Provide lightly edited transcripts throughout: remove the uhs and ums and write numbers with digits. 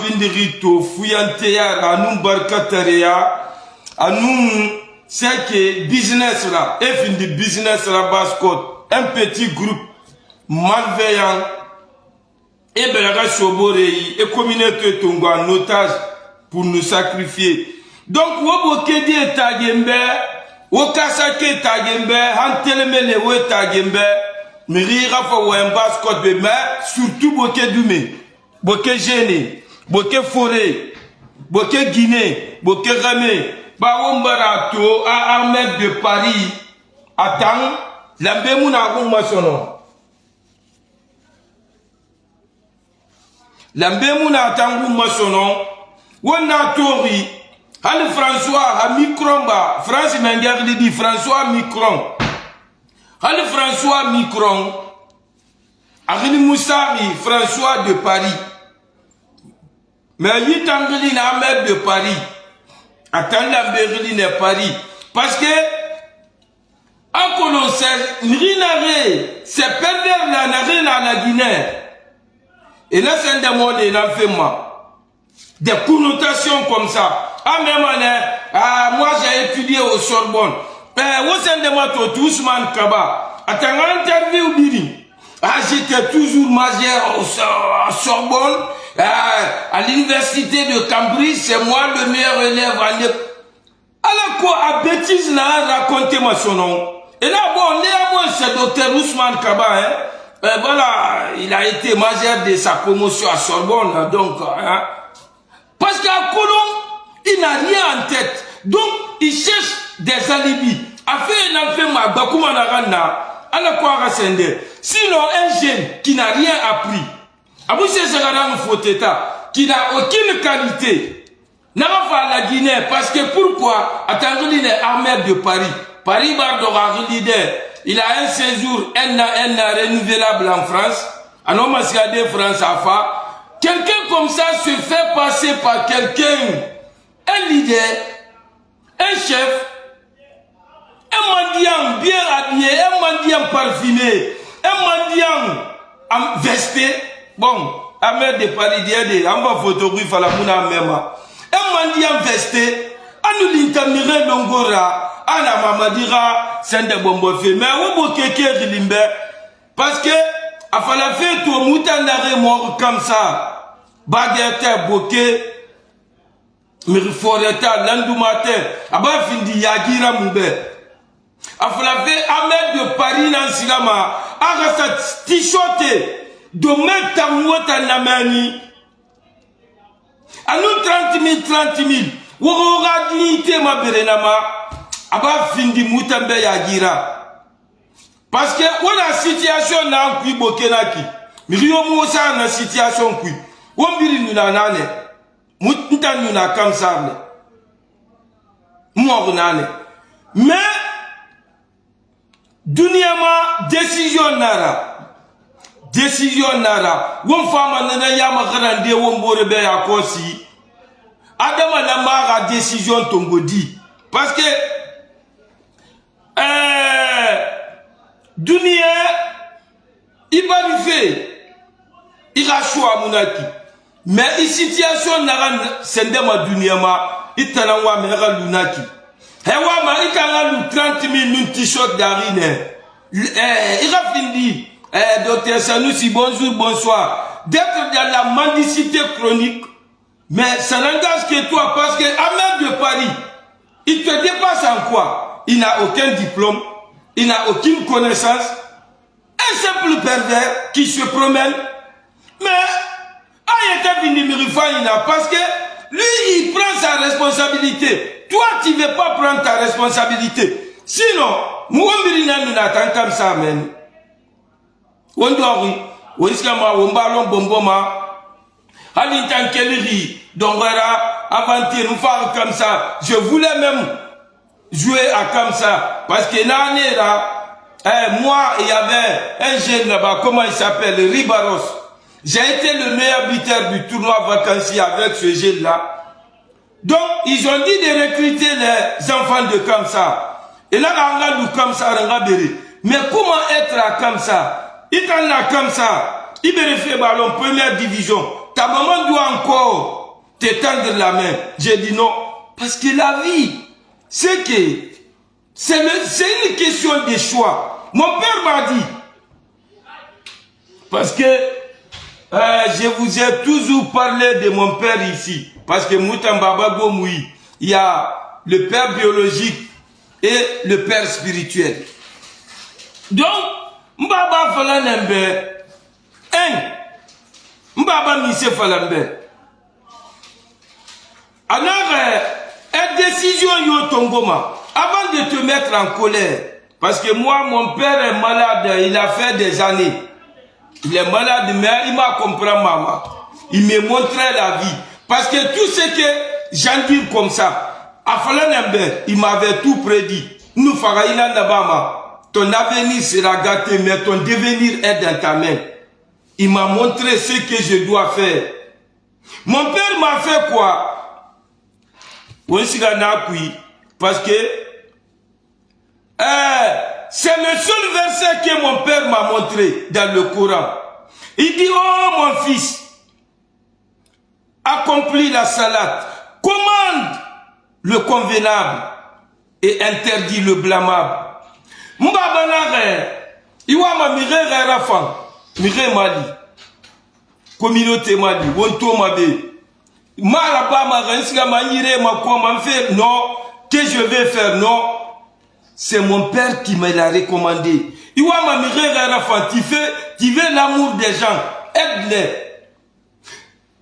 pindirito fuyanteya anum barkatareya anum c'est que business là et fin de business là bascot un petit groupe malveillant et belaga soborei et communauté tongo en otage pour nous sacrifier. Donc woboke di tagembe wokasake tagembe hantelemele we tagembe mirira fo wembas code be mais surtout boke dume boke gene boke forêt boke Guinée boke Ramé ba wombarato à Ahmed de Paris attend lambe muna ko masono lambe muna attend ko masono wona tori Hal François a Micron ba France Menguer dit François Micron. Hal François Micron a Moussari François de Paris. Mais il t'angli Ahmed de Paris. Attends la Berlin de Paris. Parce que en Colosse, Nrinare, c'est pervers la nare la Guinée. Et là c'est un démon et l'enfermement. Des connotations comme ça. Ah, même moi j'ai étudié au Sorbonne. Au sein de moi, Ousmane Kaba. Attends, interview Biri. Ah, j'étais toujours majeur au Sorbonne. À l'université de Cambridge, c'est moi le meilleur élève en alors quoi, à bêtise là, racontez-moi son nom. Et là, bon, néanmoins, c'est docteur Ousmane Kaba, hein. Voilà, il a été majeur de sa promotion à Sorbonne, donc, hein. Parce qu'à Colomb, il n'a rien en tête. Donc, il cherche des alibis. Afin d'en faire ma bakumanarana, à la quoi rascender. Sinon, un jeune qui n'a rien appris, Abou Sesagaran Foteta, qui n'a aucune qualité, n'a pas à la Guinée. Parce que pourquoi? Attendez, il est Ahmed de Paris. Paris Bardora, il a un séjour, un renouvelable en France. Un homme de France AFA. Quelqu'un comme ça se fait passer par quelqu'un, un leader, un chef, un mendiant bien habillé, un mendiant parfumé, un mendiant vesté. Bon, Ahmed de Paris dit, on va photographier la mouna même. Un mendiant vesté, on nous l'intamire longora, on a mamadira, c'est un bonbon fait. Mais on va quelqu'un limbe, parce que, a fallu faire tout moutanare mort comme ça. Baguette, bokeh, mirforeta, landoumate, aba findi yagira moube. A fallu faire Ahmed de Paris dans Silama, arrasa t-shirt, de mettre ta mouette en amani. A nous 30 000, Wora dignité ma berenama, aba findi moutambe yagira. Parce que, on a situation dans qui bokenaki. Mirio Moussa na situation qui. Wambiri nuna nane. Mouta nuna kamsarne. Mouar nane. Mais, Duniama, décision nara. Décision nara. Wom fama nana yama grande wombore be yakosi. Adama namara décision tongodi. Parce que, Dunia, il va lui faire, il a choix à Mounaki. Mais la situation n'a c'est ma Dunia, il t'a envoyé à Lunaki. Hewa, il t'a envoyé 30 000 t-shirts d'arine. Il a fini, docteur Sanoussi, bonjour, bonsoir. D'être dans la mendicité chronique, mais ça n'engage que toi, parce que Ahmed de Paris, il te dépasse en quoi? Il n'a aucun diplôme. Il n'a aucune connaissance. Un simple pervers qui se promène. Mais, parce que lui, il prend sa responsabilité. Toi, tu ne veux pas prendre ta responsabilité. Sinon, Mouambirina nous n'attend comme ça, même. On doit, on iskama, on ballon bomboma. Alintan Kelly, donc voilà, aventure, nous faire comme ça. Je voulais même jouer à comme ça. Parce que l'année là, moi, il y avait un jeune là-bas, comment il s'appelle, Ribaros. J'ai été le meilleur buteur du tournoi vacancier avec ce jeune-là. Donc, ils ont dit de recruter les enfants de Kamsa. Et là, on a lu Kamsa, on a béri. Mais comment être à Kamsa? Il en a Kamsa. Il vérifie ballon première division. ta maman doit encore te tendre la main. J'ai dit non. Parce que la vie, c'est une question de choix. Mon père m'a dit, parce que je vous ai toujours parlé de mon père ici, parce que Moutambaba Gomoui, il y a le père biologique et le père spirituel. Donc, Mbaba Falanembe, Mbaba Mise Falambe. Alors, une décision yo tongoma, avant de te mettre en colère, parce que moi, mon père est malade, il a fait des années. Il est malade, mais il m'a compris, maman. Il me montrait la vie. Parce que tout ce que j'en dis comme ça, à Falanembe, il m'avait tout prédit. Nous, Faraïna Nabama, ton avenir sera gâté, mais ton devenir est dans ta main. Il m'a montré ce que je dois faire. Mon père m'a fait quoi? Parce que c'est le seul verset que mon père m'a montré dans le Coran. Il dit, oh mon fils, accomplis la salade, commande le convenable et interdit le blâmable. Mbabanare, iwama mire rafan, mire mali, communauté mali, wonto mabe. Maraba ma rensiga manire ma comment faire, non, que je vais faire, non. C'est mon père qui me l'a recommandé. Iwama mire rafan, tu veux l'amour des gens, aide-les.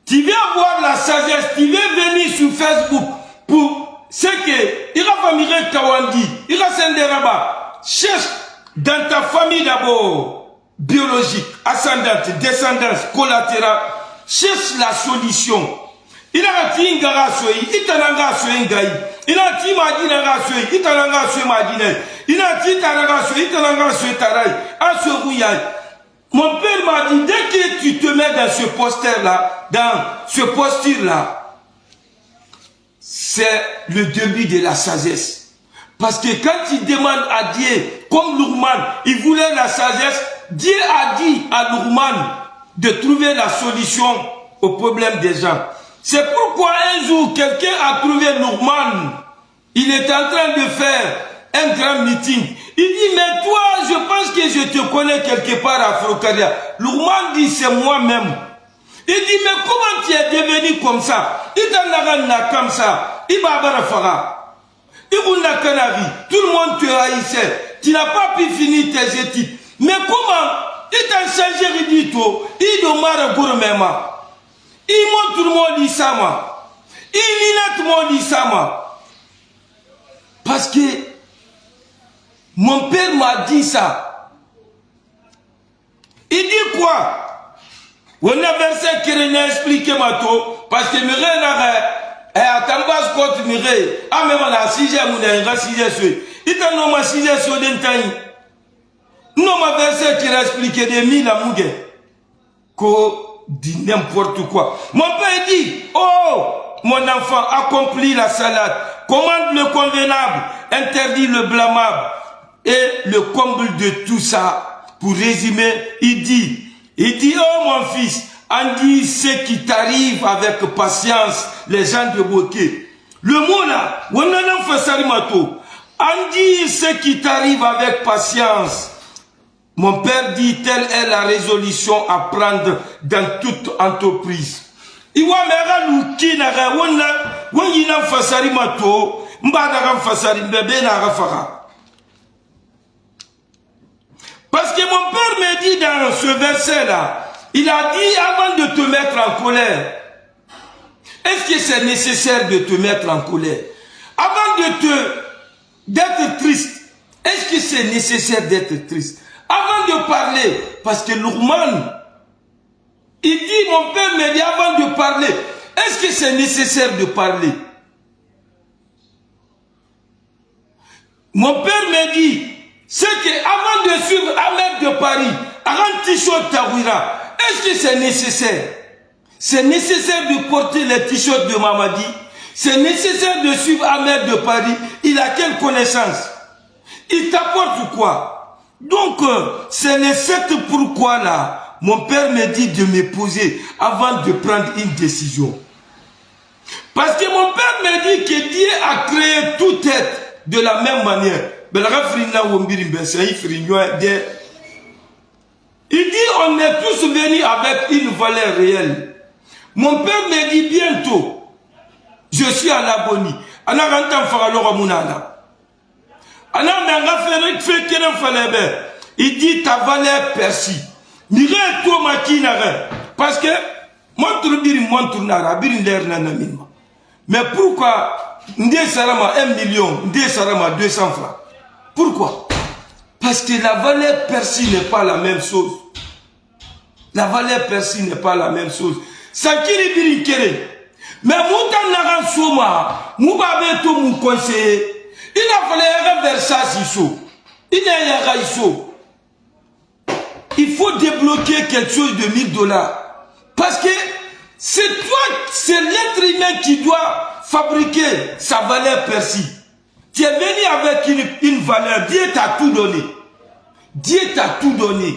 Tu veux avoir la sagesse, tu veux venir sur Facebook pour ce que il va mire Kawandi, il va s'enderaba. Cherche dans ta famille d'abord, biologique, ascendante, descendance, collatérale, cherche la solution. Il a dit ngara soyi, itananga soyi ngai. Il a dit madina soyi, itananga soyi madina. Il a dit taranga soyi, itananga soyi tarai. Asorouya. Mon père m'a dit, dès que tu te mets dans ce poster-là, dans ce posture-là, c'est le début de la sagesse. Parce que quand il demande à Dieu, comme Lourman, il voulait la sagesse, Dieu a dit à Lourman de trouver la solution au problème des gens. C'est pourquoi un jour, quelqu'un a trouvé Lourman. Il est en train de faire un grand meeting. Il dit, mais toi, je pense que je te connais quelque part à Frocaria. Lourman dit, c'est moi-même. Il dit, mais comment tu es devenu comme ça? Il t'en comme ça. Il va faire. Tout le monde te haïssait. Tu n'as pas pu finir tes études. Mais comment? Il t'a changé ridito. Il demande gourmema. Il montre tout le monde isama. Il lit tout le monde isama. Parce que mon père m'a dit ça. Il dit quoi? On a verset qui n'a expliqué ma to. Parce que mes reines et à Tambas Côte Mire, à même à la 6e ou la 6e, il t'a nommé 6e sur l'intérieur. Non, ma verset qui a expliqué des mille à Mougue. Qu'on dit n'importe quoi. Mon père dit, oh, mon enfant, accomplis la salade, commande le convenable, interdit le blâmable. Et le comble de tout ça, pour résumer, il dit, oh mon fils, en dit ce qui t'arrive avec patience, les gens de Boké. Le mot là, on a fait sarimato. En dit ce qui t'arrive avec patience. Mon père dit, telle est la résolution à prendre dans toute entreprise. Iwa mera luki na ga wonna na fait sarimato, mbada ga fasari bébé na rafara. Parce que mon père me dit dans ce verset-là, il a dit avant de te mettre en colère, est-ce que c'est nécessaire de te mettre en colère? Avant d'être triste, est-ce que c'est nécessaire d'être triste? Avant de parler, parce que Lourman, il dit, mon père me dit avant de parler, est-ce que c'est nécessaire de parler? Mon père me dit, c'est qu'avant de suivre Ahmed de Paris, avant t-shirt Tawira, est-ce que c'est nécessaire? C'est nécessaire de porter les t-shirts de Mamadi? C'est nécessaire de suivre Ahmed de Paris? Il a quelle connaissance? Il t'apporte quoi? Donc, c'est les sept pourquoi là. mon père me dit de me poser avant de prendre une décision. Parce que mon père me dit que Dieu a créé tout être de la même manière. Il dit on est tous venus avec une valeur réelle. Mon père me dit bientôt, je suis à l'agonie. Il dit ta valeur perçue. Parce que mais pourquoi 1 million, 200 francs? Pourquoi? Parce que la valeur perçue n'est pas la même chose. La valeur perçue n'est pas la même chose. Sankiri biri kere. Mais moutan naran souma, moubabe to mou conseiller. Il a fallu un versage iso. Il y a un iso. Il faut débloquer quelque chose de 1000 $. Parce que c'est toi, c'est l'être humain qui doit fabriquer sa valeur perçue. Tu es venu avec une valeur. Dieu t'a tout donné. Dieu t'a tout donné.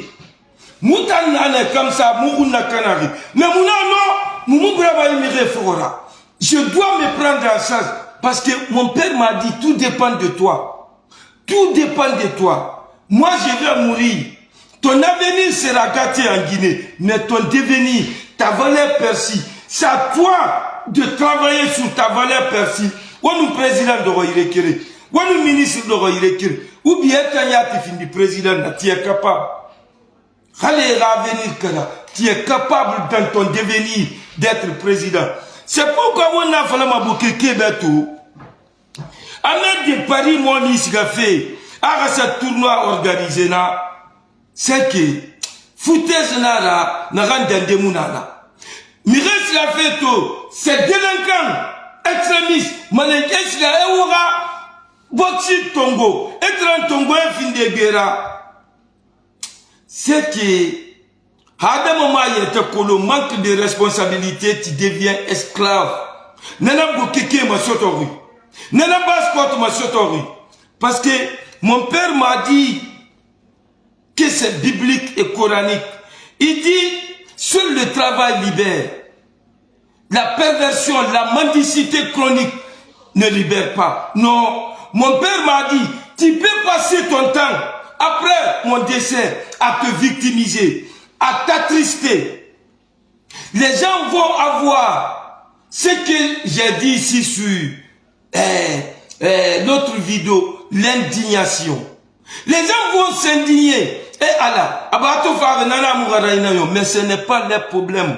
Moutan nane comme ça, mourouna kanari. Mais je dois me prendre en charge. Parce que mon père m'a dit, tout dépend de toi. Tout dépend de toi. Moi, je vais mourir. Ton avenir sera gâté en Guinée. Mais ton devenir, ta valeur perçue, c'est à toi de travailler sur ta valeur perçue. Ou nous président de Royrekere, ou nous ministre de Royrekere, ou bien quand tu es président, tu es capable. Tu es capable dans ton devenir d'être président. C'est pourquoi on a fallu m'abouquer Kébetou. Avec de Paris, mon a fait, à ce tournoi organisé, c'est que, foutaise n'a rendu des mounana. Mirès l'a fait tout, c'est délinquant, extrémiste, manekes la eura, boxit Tongo, être un Tongo et fin de guerre. C'est que, à des moments, il y a le manque de responsabilité, tu deviens esclave. Nana Bokeke m'a sotori. Nana Baskot m'a sotori. Parce que mon père m'a dit que c'est biblique et coranique. Il dit, seul le travail libère. La perversion, la mendicité chronique ne libère pas. Non, mon père m'a dit, tu peux passer ton temps après mon décès à te victimiser, à t'attrister. Les gens vont avoir ce que j'ai dit ici sur l'autre vidéo, l'indignation. Les gens vont s'indigner. Et Allah, mais ce n'est pas leur problème.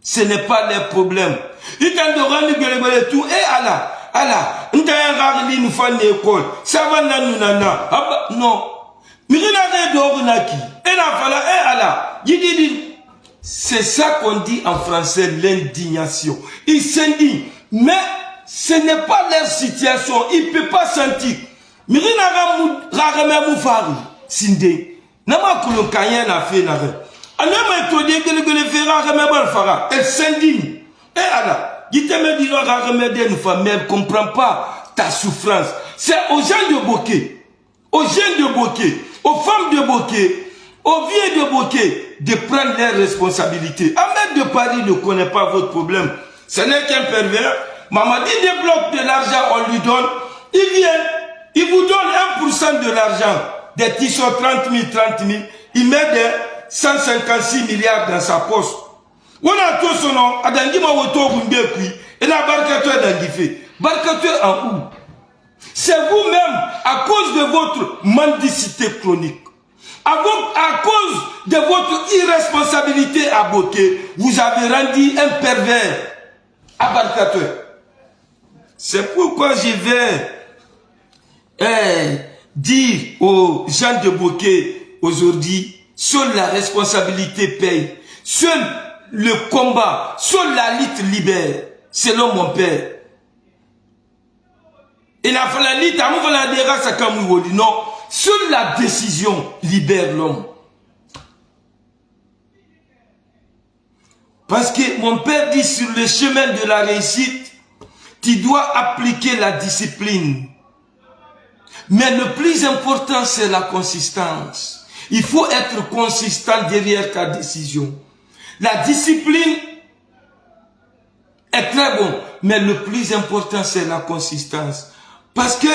Ce n'est pas leur problème. Ils t'ont donné tout. Et Allah, nous t'avons dit nous faire une école. Ça va nous nana. Non. C'est ça qu'on dit en français, l'indignation. Ils s'indignent. Mais ce n'est pas leur situation. Ils ne peuvent pas sentir. Elle s'indigne. Et Allah, elle ne comprend pas ta souffrance. C'est aux gens de Boké, aux jeunes de Boké, aux femmes de Boké, aux vieux de Boké de prendre leurs responsabilités. Ahmed de Paris ne connaît pas votre problème. Ce n'est qu'un pervers. Mamadi débloque de l'argent, on lui donne. Il vient, il vous donne 1% de l'argent. Des t-shirts 30 000, il met des 156 milliards dans sa poche. On a tout son nom, Adangima Woto Bumbekui, et la barcateur d'Angifé. Barcateur en où? C'est vous-même, à cause de votre mendicité chronique, à cause de votre irresponsabilité à Boké, vous avez rendu un pervers à barcateur. C'est pourquoi je vais dire aux gens de Boké aujourd'hui, seule la responsabilité paye. Seul le combat, seule la lutte libère, selon mon père. Et la lutte, non, seule la décision libère l'homme. Parce que mon père dit sur le chemin de la réussite, tu dois appliquer la discipline. Mais le plus important, c'est la consistance. Il faut être consistant derrière ta décision. La discipline est très bon, mais le plus important, c'est la consistance. Parce que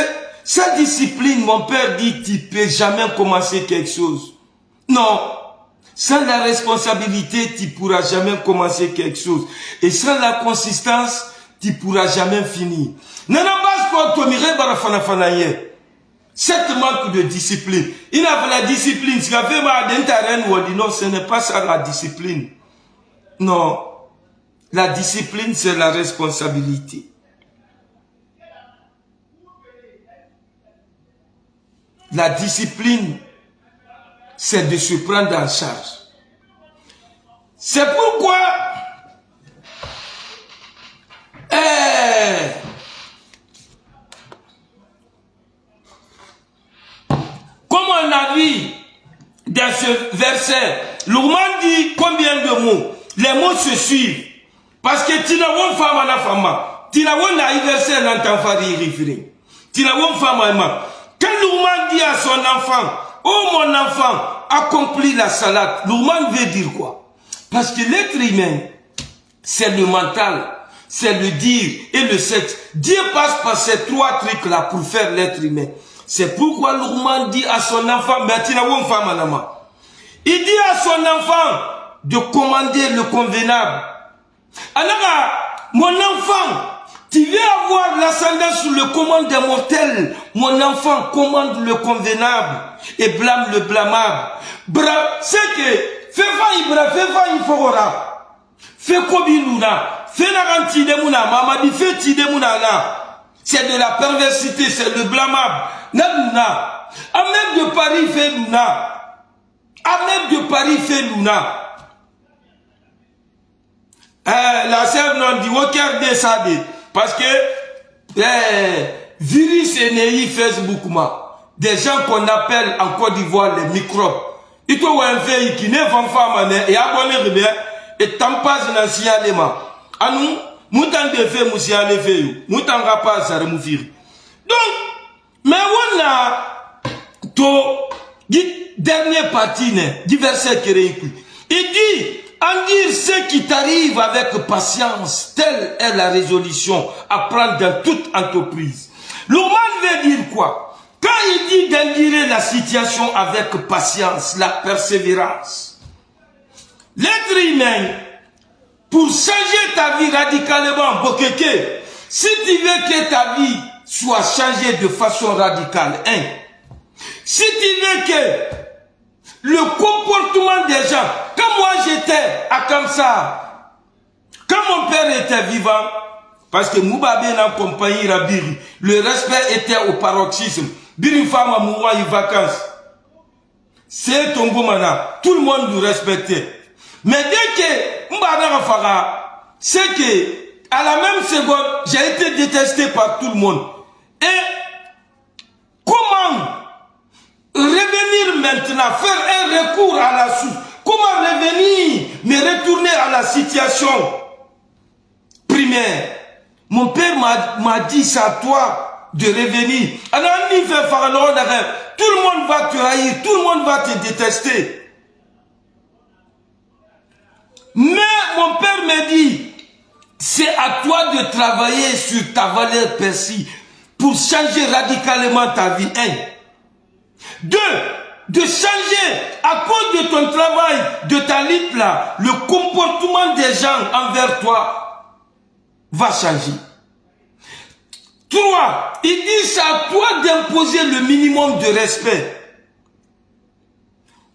sa discipline, mon père dit, tu ne peux jamais commencer quelque chose. Non. Sans la responsabilité, tu ne pourras jamais commencer quelque chose. Et sans la consistance, tu ne pourras jamais finir. Cette manque de discipline. Il a la discipline. Non, ce n'est pas ça la discipline. Non. La discipline, c'est la responsabilité. La discipline, c'est de se prendre en charge. C'est pourquoi comme on a vu dans ce verset, Lourman dit combien de mots? Les mots se suivent. Parce que tu n'as pas femme à la femme. Tu n'as pas verset dans ta famille. Tu n'as pas femme à la. Quand Lourman dit à son enfant, oh mon enfant, accomplis la salade, Lourman veut dire quoi? Parce que l'être humain, c'est le mental, c'est le dire et le sexe. Dieu passe par ces trois trucs-là pour faire l'être humain. C'est pourquoi Lourman dit à son enfant, mais tu n'as pas femme à la main. Il dit à son enfant de commander le convenable. Alors, mon enfant, tu veux avoir l'ascendant sur le commande des mortels. Mon enfant, commande le convenable et blâme le blâmable. C'est que, fais fora. Fais kobiluna. Fais naranti de mouna. Mamadi fais tide mouna là. C'est de la perversité, c'est le blâmable. Namouna. Ahmed de Paris fait Luna. Ahmed de Paris fait Luna. La sœur non dit au cœur de ça. Parce que virus et nei Facebook, des gens qu'on appelle en Côte d'Ivoire les microbes. Il faut un veille qui n'est pas femme et abonné et tampage dans sialema. À nous, moutan de fait moussia les fait, moutan rapaz ça remouvir. Donc, mais on a to dernier partie du verset qui réécrit. Il dit en dire ce qui t'arrive avec patience, telle est la résolution à prendre dans toute entreprise. Lourman veut dire quoi? Quand il dit d'endurer la situation avec patience, la persévérance, l'être humain, pour changer ta vie radicalement, Bokeke, si tu veux que ta vie soit changée de façon radicale, si tu veux que le comportement des gens, quand moi j'étais à Kamsa, quand mon père était vivant, parce que Moubabe n'a compagnie Rabiri, le respect était au paroxysme. Biri femme à Mouwa y vacances. C'est ton mana. Tout le monde nous respectait. Mais dès que Mbana Fara, c'est que à la même seconde, j'ai été détesté par tout le monde. Et comment revenir maintenant, faire un recours à la source? Comment revenir, me retourner à la situation primaire? Mon père m'a dit, c'est à toi de revenir. Alors, tout le monde va te haïr, tout le monde va te détester. Mais mon père me dit, c'est à toi de travailler sur ta valeur perçue pour changer radicalement ta vie. 1. 2. De changer à cause de ton travail, de ta lutte là, le comportement des gens envers toi va changer. 3. Il dit c'est à toi d'imposer le minimum de respect.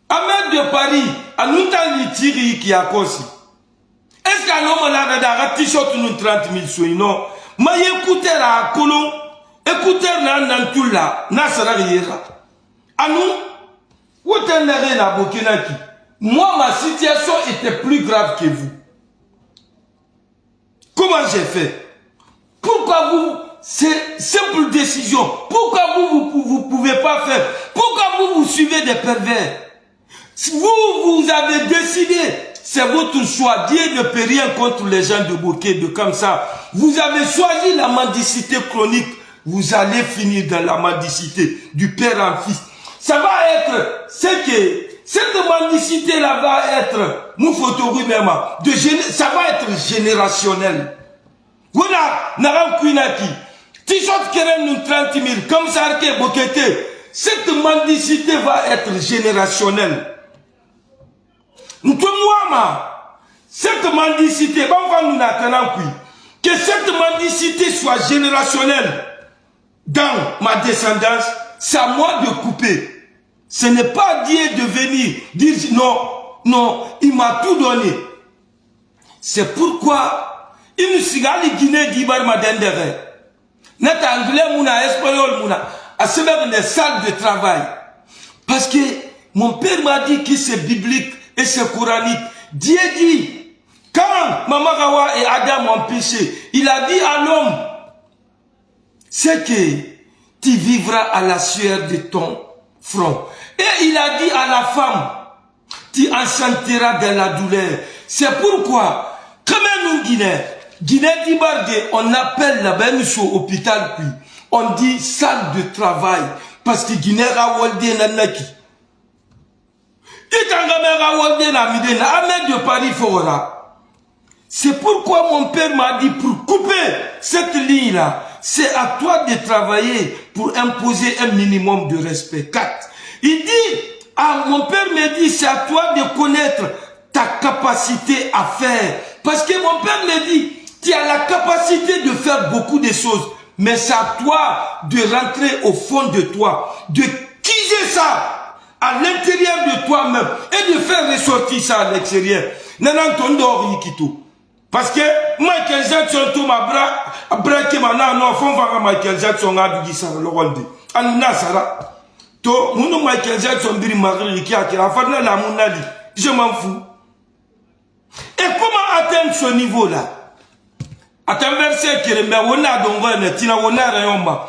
Ahmed de Paris, à nous tiri qui a conçu. Est-ce qu'un homme a un t-shirt nous 30 000 sous non? Mais écoutez la colon, écoutez la nantula, n'a sera rien. À nous, où t'en avez la Bokinaki? Moi, ma situation était plus grave que vous. Comment j'ai fait? Pourquoi vous, c'est simple décision. Pourquoi vous pouvez pas faire? Pourquoi vous suivez des pervers? Vous avez décidé, c'est votre choix. Dieu ne peut rien contre les gens de Boké, de comme ça. Vous avez choisi la mendicité chronique. Vous allez finir dans la mendicité du père en fils. Ça va être ce que cette mendicité-là va être, ça va être générationnel. Voilà, Naram Kouinaki, Tishot Keren nous 30 000, comme ça, cette mendicité va être générationnelle. Cette mendicité, que cette mendicité soit générationnelle dans ma descendance, c'est à moi de couper. Ce n'est pas Dieu de venir dire non, non, il m'a tout donné. C'est pourquoi il nous sigali Guinée d'Ibar Madendere. N'est anglais mouna, espagnol mouna, à se mettre les salles de travail. Parce que mon père m'a dit que c'est biblique et c'est coranique. Dieu dit, quand Mamagawa et Adam ont péché, il a dit à l'homme, c'est que tu vivras à la sueur de ton front. Et il a dit à la femme, tu enchanteras dans la douleur. C'est pourquoi, comme nous Guinée d'Ibarde, on appelle la même chose hôpital, puis on dit salle de travail, parce que Guinée a walde nanaki. De Paris Fora. C'est pourquoi mon père m'a dit, pour couper cette ligne-là, c'est à toi de travailler pour imposer un minimum de respect. 4. Il dit, mon père me dit, c'est à toi de connaître ta capacité à faire. Parce que mon père me dit, tu as la capacité de faire beaucoup de choses, mais c'est à toi de rentrer au fond de toi, de quiser ça à l'intérieur de toi-même et de faire ressortir ça à l'extérieur. Parce que Michael Jackson, tout ma bras qui m'a non, faut voir Michael Jackson a dit ça le rôle de. Anna Sara. To, mon Michael Jackson biri magri qui a fait la mounali. Je m'en fous. Et comment atteindre ce niveau-là? Atteindre verset qui remet on a donc tina on a rayomba.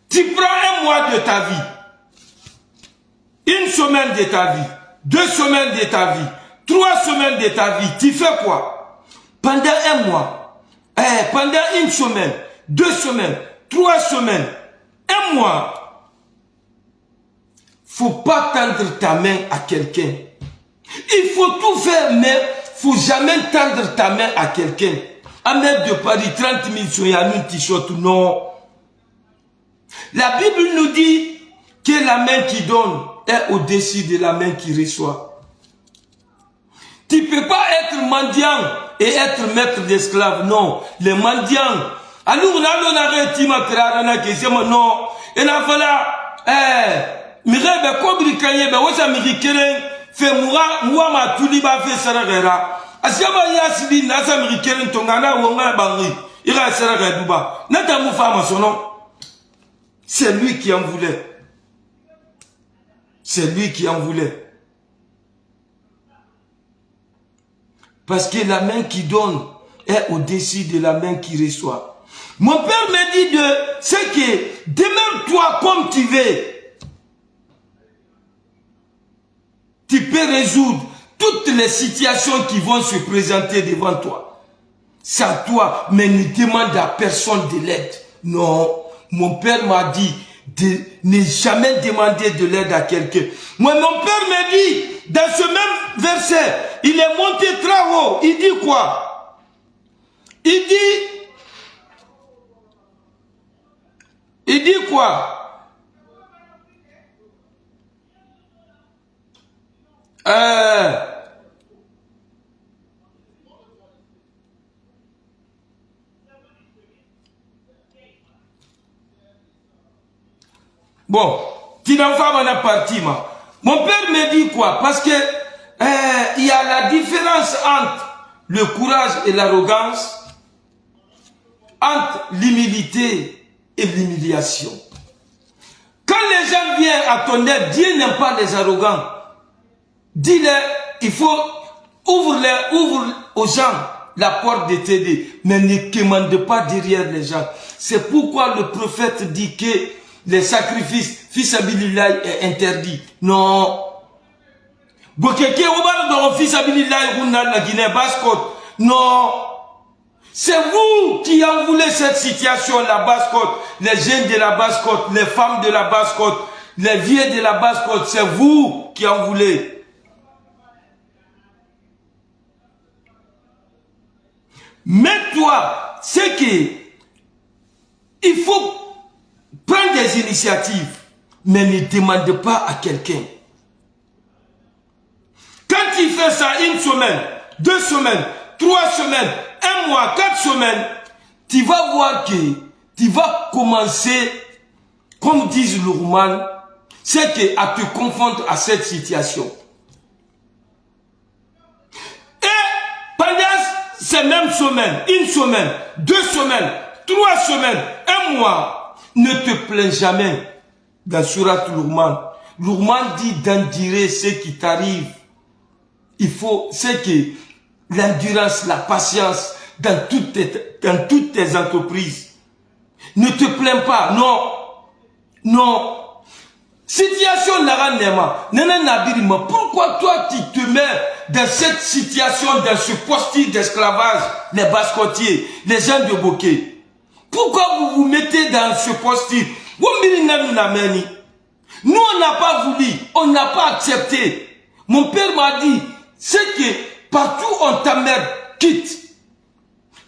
Tu prends un mois de ta vie. Une semaine de ta vie, 2 semaines de ta vie, 3 semaines de ta vie, tu fais quoi? Pendant un mois, pendant une semaine, 2 semaines, 3 semaines, un mois, faut pas tendre ta main à quelqu'un. Il faut tout faire, mais faut jamais tendre ta main à quelqu'un. Ahmed de Paris, 30 000 sur Yannou t-shirt, non. La Bible nous dit que la main qui donne est au-dessus de la main qui reçoit. Tu ne peux pas être mendiant et être maître d'esclave. Non. Les mendiants. Alors, on a arrêté ma création qui c'est mon nom. Et là, voilà. Mirebe kobri kanye be wasa mirikere fait moi ma tuliba fait saragera. Asiaba yasidi nasa mirikere tongana wonga bangi. Ira saragera duba. Nata mufama son nom. C'est lui qui en voulait. C'est lui qui en voulait. Parce que la main qui donne est au-dessus de la main qui reçoit. Mon père me dit c'est que demeure-toi comme tu veux. Tu peux résoudre toutes les situations qui vont se présenter devant toi. C'est à toi, mais ne demande à personne de l'aide. Non, mon père m'a dit de ne jamais demander de l'aide à quelqu'un. Moi, mon père me dit, dans ce même verset, il est monté très haut. Il dit quoi? Il dit quoi? Bon, tu n'en fais pas partie, moi. Mon père me dit quoi? Parce que il y a la différence entre le courage et l'arrogance, entre l'humilité et l'humiliation. Quand les gens viennent à ton aide, Dieu n'aime pas les arrogants. Dis-leur, il faut ouvre aux gens la porte de t'aider, mais ne commande pas derrière les gens. C'est pourquoi le prophète dit que les sacrifices, fils abilillah, est interdit. Non. Bokeke obar do fils abilillah runa la Guinée Basse-Côte. Non. C'est vous qui en voulez cette situation, la Basse-Côte, les jeunes de la Basse-Côte, les femmes de la Basse-Côte. Les vieux de la Basse-Côte, c'est vous qui en voulez. Mais toi, c'est que il faut prendre des initiatives, mais ne demande pas à quelqu'un. Quand il fait ça une semaine, 2 semaines, 3 semaines, 1 mois, 4 semaines, tu vas voir que tu vas commencer, comme disent le roman, c'est que à te confondre à cette situation. Et pendant ces mêmes semaines, 1 semaine, 2 semaines, 3 semaines, 1 mois, ne te plains jamais dans Surat Lourman. Lourman dit d'endurer ce qui t'arrive. Il faut, c'est que l'endurance, la patience dans toutes tes entreprises. Ne te plains pas, non, non. Situation Nara Nema, Nana Nabirima, pourquoi toi tu te mets dans cette situation, dans ce poste d'esclavage, les Basse-Côtiers, les gens de Bokeh? Pourquoi vous vous mettez dans ce poste? Nous on n'a pas voulu, on n'a pas accepté. Mon père m'a dit, c'est que partout on t'emmerde, quitte.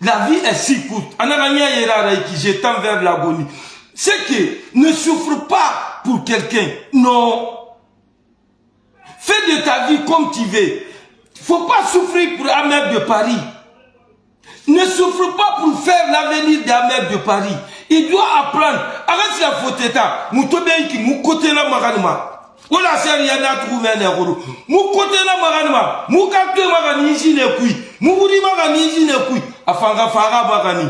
La vie est si courte. Je tends vers l'agonie. C'est que ne souffre pas pour quelqu'un. Non. Fais de ta vie comme tu veux. Il ne faut pas souffrir pour Ahmed de Paris. Ne souffre pas pour faire l'avenir d'Ahmed de Paris. Il doit apprendre. Arrête la faute état. Moutobenki, moukote la maganma. Ola seri yana trouvé un euro. Moukote la maganma. Moukate maganiji ne kui. Mouri maganiji ne kui. Afanga fara bagani.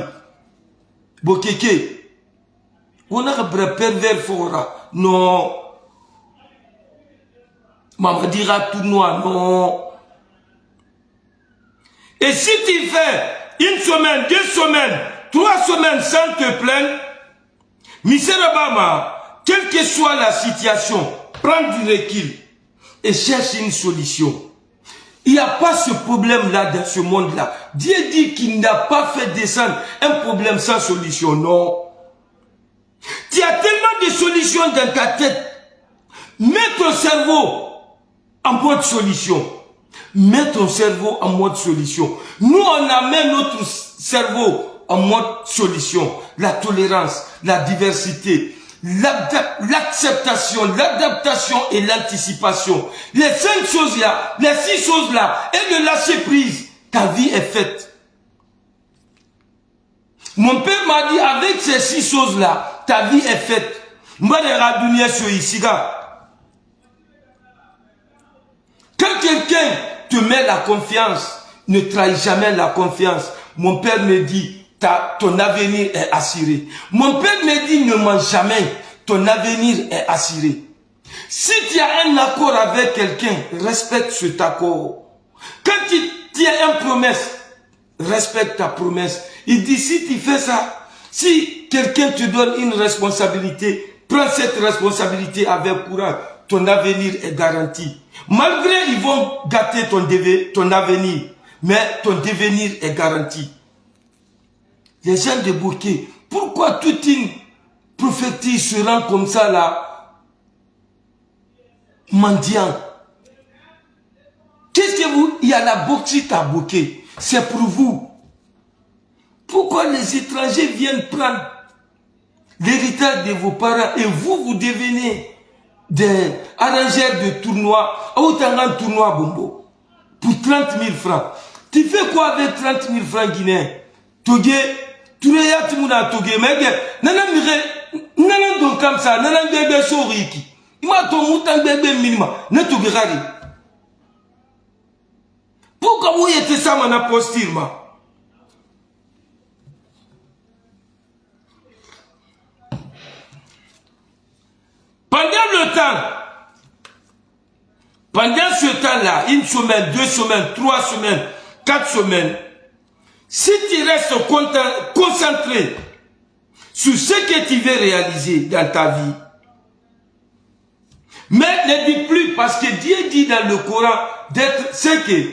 Bokeke. On a un pervers fora. Non. Maman dira tout noir. Non. Et si tu fais 1 semaine, 2 semaines, 3 semaines sans te plaindre, Monsieur Obama, quelle que soit la situation, prends du recul et cherche une solution. Il n'y a pas ce problème-là dans ce monde-là. Dieu dit qu'il n'a pas fait descendre un problème sans solution. Non. Tu as tellement de solutions dans ta tête. Mets ton cerveau en mode solution. Mets ton cerveau en mode solution. Nous, on amène notre cerveau en mode solution. La tolérance, la diversité, l'acceptation, l'adaptation et l'anticipation. Les 5 choses-là, les 6 choses-là, et de lâcher prise, ta vie est faite. Mon père m'a dit, avec ces 6 choses-là, ta vie est faite. Quand quelqu'un te met la confiance, ne trahis jamais la confiance. Mon père me dit, ton avenir est assuré. Mon père me dit, ne mens jamais, ton avenir est assuré. Si tu as un accord avec quelqu'un, respecte cet accord. Quand tu as une promesse, respecte ta promesse. Il dit, si tu fais ça, si quelqu'un te donne une responsabilité, prends cette responsabilité avec courage. Ton avenir est garanti. Malgré ils vont gâter ton avenir, mais ton devenir est garanti. Les gens de Bokeh, pourquoi toute une prophétie se rend comme ça là, mendiant? Qu'est-ce que vous... Il y a la bauxite à Bokeh, c'est pour vous. Pourquoi les étrangers viennent prendre l'héritage de vos parents et vous, vous devenez des arrangeurs de tournois, autant un tournoi bombo, pour 30 000 francs. Tu fais quoi avec 30 000 francs guinéens? Togé, tu regardes tout le monde à Togé, mais nana donc comme ça, nana bébé soriki. Il m'a ton mouton bébé minima, ne Togé rari. Pourquoi vous êtes ça, mon apostil, ma? Pendant ce temps-là, 1 semaine, 2 semaines, 3 semaines, 4 semaines, si tu restes concentré sur ce que tu veux réaliser dans ta vie, mais ne dis plus, parce que Dieu dit dans le Coran d'être, c'est que,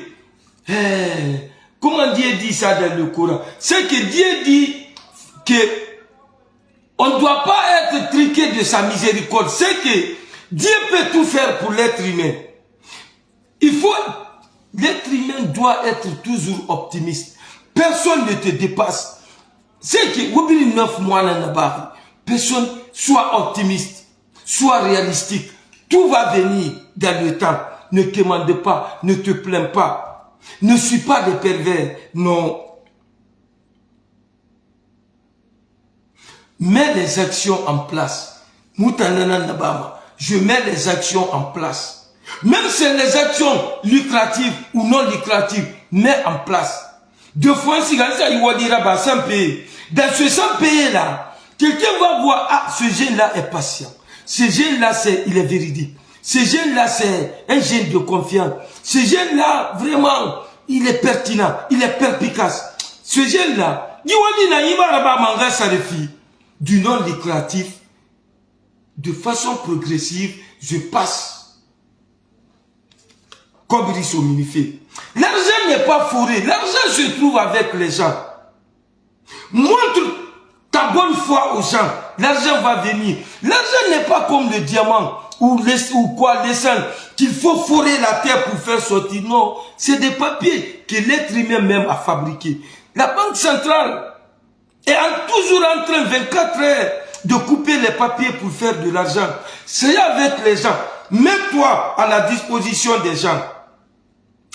comment Dieu dit ça dans le Coran? C'est que Dieu dit que on ne doit pas être triqué de sa miséricorde. C'est que Dieu peut tout faire pour l'être humain. L'être humain doit être toujours optimiste. Personne ne te dépasse. C'est que, au bout de 9 mois, personne soit optimiste, soit réalistique. Tout va venir dans le temps. Ne te demande pas, ne te plains pas. Ne suis pas des pervers, non. Mets les actions en place. Je mets les actions en place. Même si c'est les actions lucratives ou non lucratives, mets en place. Deux fois, si dans ce 100 pays là, quelqu'un va voir, ah, ce jeune-là est patient. Ce jeune-là, il est véridique. Ce jeune-là, c'est un jeune de confiance. Ce jeune-là, vraiment, il est pertinent, il est perspicace. Ce jeune-là, du non lucratif, de façon progressive, je passe. Comme il s'est minifé. L'argent n'est pas fourré, l'argent se trouve avec les gens. Montre ta bonne foi aux gens, l'argent va venir. L'argent n'est pas comme le diamant ou l'essence qu'il faut forer la terre pour faire sortir. Non, c'est des papiers que l'être humain même a fabriqués. La banque centrale est toujours en train, 24 heures, de couper les papiers pour faire de l'argent. C'est avec les gens. Mets-toi à la disposition des gens.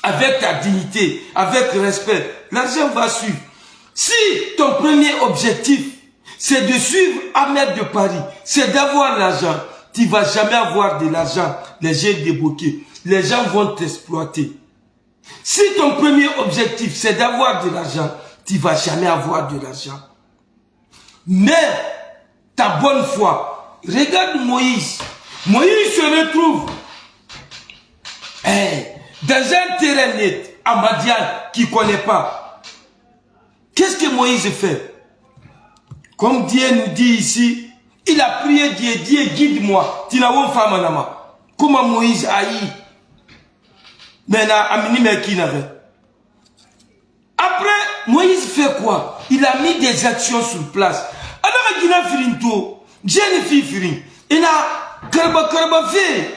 Avec ta dignité, avec respect. L'argent va suivre. Si ton premier objectif, c'est de suivre Ahmed de Paris, c'est d'avoir l'argent, tu ne vas jamais avoir de l'argent, les gens débloqués. Les gens vont t'exploiter. Si ton premier objectif, c'est d'avoir de l'argent, tu ne vas jamais avoir de l'argent. Mais ta bonne foi, regarde Moïse. Moïse se retrouve dans un terrain net, à Madian, qui ne connaît pas. Qu'est-ce que Moïse fait? Comme Dieu nous dit ici, il a prié Dieu, Dieu guide-moi. Comment Moïse a eu? Après, Moïse fait quoi? Il a mis des actions sur place. Alors, il a fait une tour. Jeune fille fait. Il a karba fait.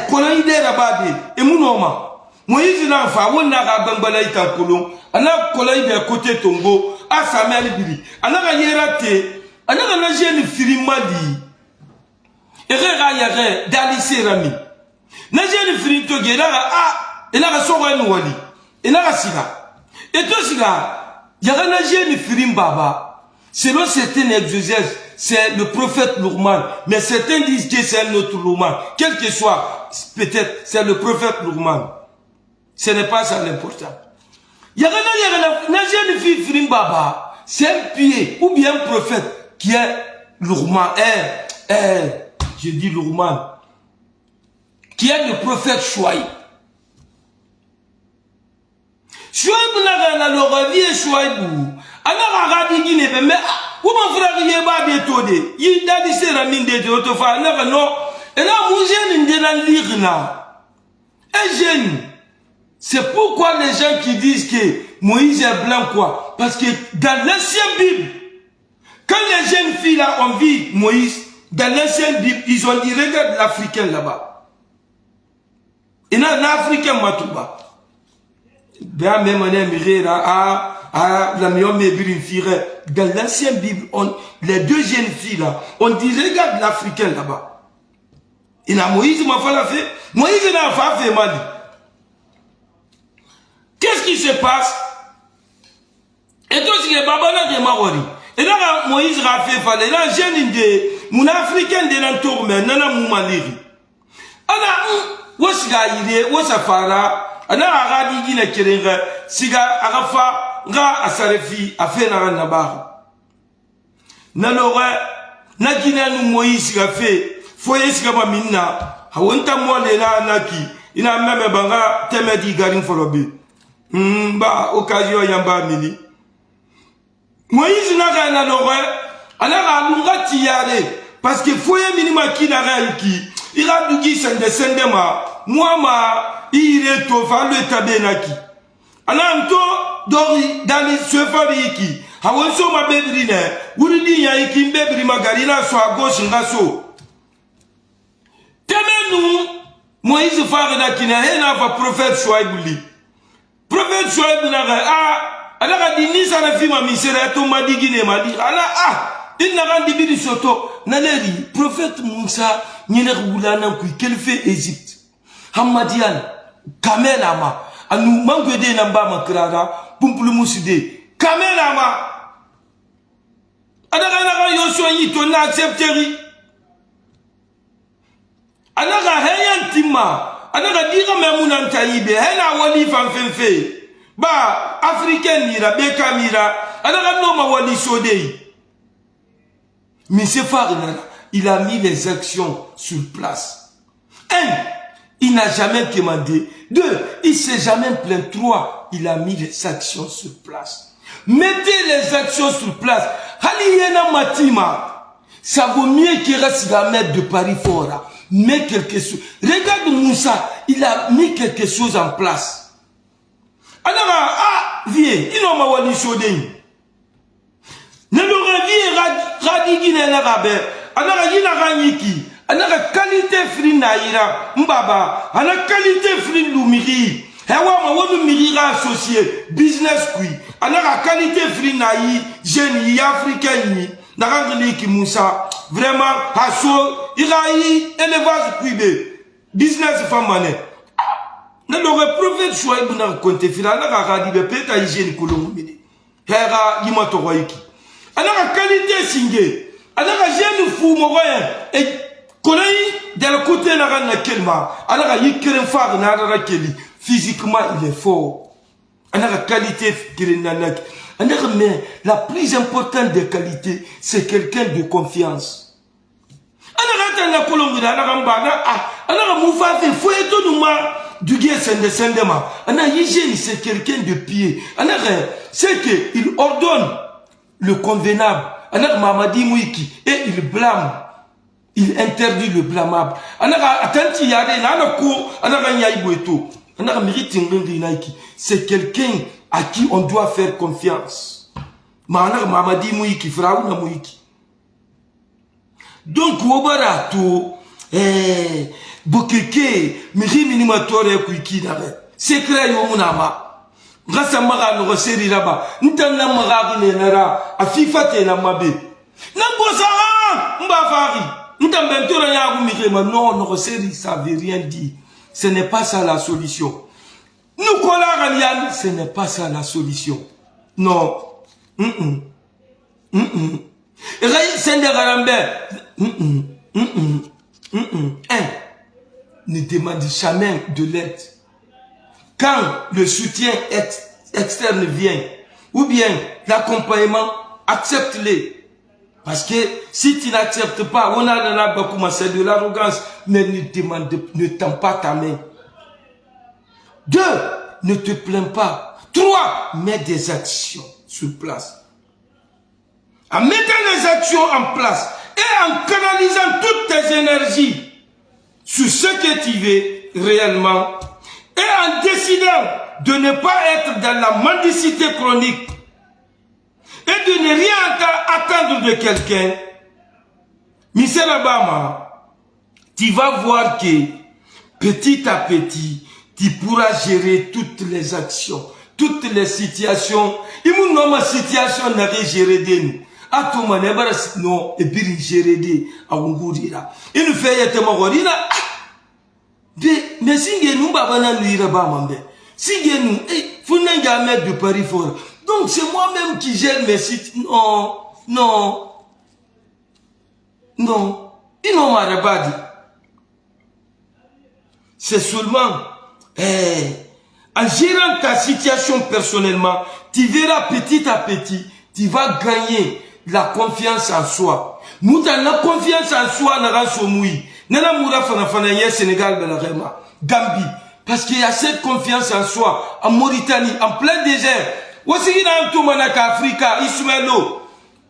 Kolon ide rabade. Et mon homme. Moïse n'a pas fait. On a gambala ita kolon. On a kolon ide côté Tongo. A Samuel Bili. On a yerate. On a jeune fille mali. Et regarde, d'Alice Rami. Na jeune fille toge. Il a sauvé nous wali. Il a siga. Et tout cela, il y a un jeune fille baba. Selon certains exégèses, c'est le prophète Lourman. Mais certains disent que c'est un autre Lourman. Quel que soit, peut-être, c'est le prophète Lourman. Ce n'est pas ça l'important. Il y a un jeune fille Frim Baba. C'est un pied ou bien un prophète qui est Lourman. Je dis Lourman. Qui est le prophète Chouaï. Chouaïbou n'a le revient Chouaïbou. Alors, Radigi ne peut mais comment frère Yeba détodé? Il a dit c'est Ramin de Autofa. Non, et là, vous jeune de la lire. Un jeune. C'est pourquoi les gens qui disent que Moïse est blanc, quoi? Parce que dans l'ancienne Bible, quand les jeunes filles là ont vu Moïse, dans l'ancienne Bible, ils ont dit regarde l'Africain là-bas. Et là, l'Africain Matouba. Bien, même on est miré là, la meilleure fille. Dans l'ancienne Bible, les deux jeunes filles là, on dit regarde l'Africain là-bas. Et là, Moïse m'a fait Moïse n'a pas fait mal. Qu'est-ce qui se passe? Et tout ce qui est babana de Mawari. Et là, Moïse a fait fallait là, jeune de mon Africain de l'entour, mais nana moumaliri. Alors, où est-ce qu'il est? Où est-ce qu'il ana agadi gina kirenga siga agafa nga asarefi afena na ba na lora na gina nu Moïse ga fe foye siga ba minna hawonta mole na naki ina meme banga temedi garin forobe ba occasion yamba mini Moïse na ga na lora ana ga lunga tiare parce que foye minima kina ga iki ira dugi sende ma moi ma il to fa le tabenaki ananto dori dali sefari ki hawonso ma bebri ne wuri ya iki bebri magarina so a gauche ngaso te Jamais nous, Moïse Farina qui n'a rien à voir prophète Chouaïbouli. Prophète Chouaïbouli alors a dit ni ça ne fait ma misère, tout m'a dit Guinée m'a dit, il n'a pas dit du soto, n'allez prophète Moussa, n'y n'a pas qu'elle fait Égypte. Hamadian, Kamel Ama, à nous manque de Namba Makrara, Pumpulu Moussidé, Kamel Ama. Alors a Yoshua Yito n'a accepté. Alors a rien tima, alors a dit à Mamounan Taïbe, elle a wali fanfenfe. Bah, africain mira, beka mira, alors a non ma wali sodei. Mais c'est Farina, il a mis les actions sur place. 1. Il n'a jamais demandé. 2. Il ne s'est jamais plaint. 3. Il a mis les actions sur place. Mettez les actions sur place. Haliyena Matima. Ça vaut mieux qu'il reste la maître de Paris Fora. Mais quelque chose. Regarde Moussa. Il a mis quelque chose en place. Alors, viens. Il n'a pas wali chodei. Ne l'aurait vu radigine l'arabe. Alors, il a ranyiki. On a la qualité fri naïra. Mbaba. On a la qualité fri lumiri. Hewa ma wonu mirira associé. Business kui. On a la qualité fri naï. Génie africain ni. Narangli ki Moussa. Vraiment. Hasso. Iraï. Élevage privé. Business famane. Ne l'aurait prophète Chouaïbou n'a compté fila. On a la radibe. Peta hygiène kolomini. Hera yimato roiki. On a la qualité singé. On a la jeune fou moyen. Et de le côté de Kelma, alors il y a physiquement il est fort. Il a la qualité mais la plus importante des qualités, c'est quelqu'un de confiance. Alors c'est quelqu'un de pied. C'est qu'il ordonne le convenable. Et il blâme. Il interdit le blâmable. C'est quelqu'un à qui on doit faire confiance. Donc, Wobarato, Bokeke, Miri Minimatore Kuiki Nare, Secret Yomunama, Rassamara no Seri Raba, Ntana Marabine Nara, Afifate Namabe, Nambosara, Mbavari. Non, non, ça ne veut rien dire. Ce n'est pas ça la solution. Nous, Kola ce n'est pas ça la solution. Non. Ne demande jamais de l'aide. Quand le soutien externe vient, ou bien l'accompagnement, accepte-les. Parce que si tu n'acceptes pas, on a là-bas c'est de l'arrogance, mais ne tends pas ta main. 2, ne te plains pas. 3, mets des actions sur place. En mettant les actions en place et en canalisant toutes tes énergies sur ce que tu veux réellement et en décidant de ne pas être dans la mendicité chronique et de ne rien attendre de quelqu'un, Michel Obama, tu vas voir que petit à petit, tu pourras gérer toutes les actions, toutes les situations. Il y a une situation n'a pas géré de nous. À tout moment, non, et puis il gère de Aungurira. Il nous fait être mort. Mais si nous babana nous ira pas mambe. Si nous, faut n'enga mettre de Paris fort. Donc c'est moi-même qui gère mes sites. Non, non, non. Ils n'ont pas dit. C'est seulement en gérant ta situation personnellement, tu verras petit à petit, tu vas gagner la confiance en soi. Nous avons la confiance en soi dans la Somoui. Nana Moura Fanafana Sénégal Belarema, Gambie. Parce qu'il y a cette confiance en soi en Mauritanie, en plein désert. Aussi dans tout Manaka Africa, Ismaëlo.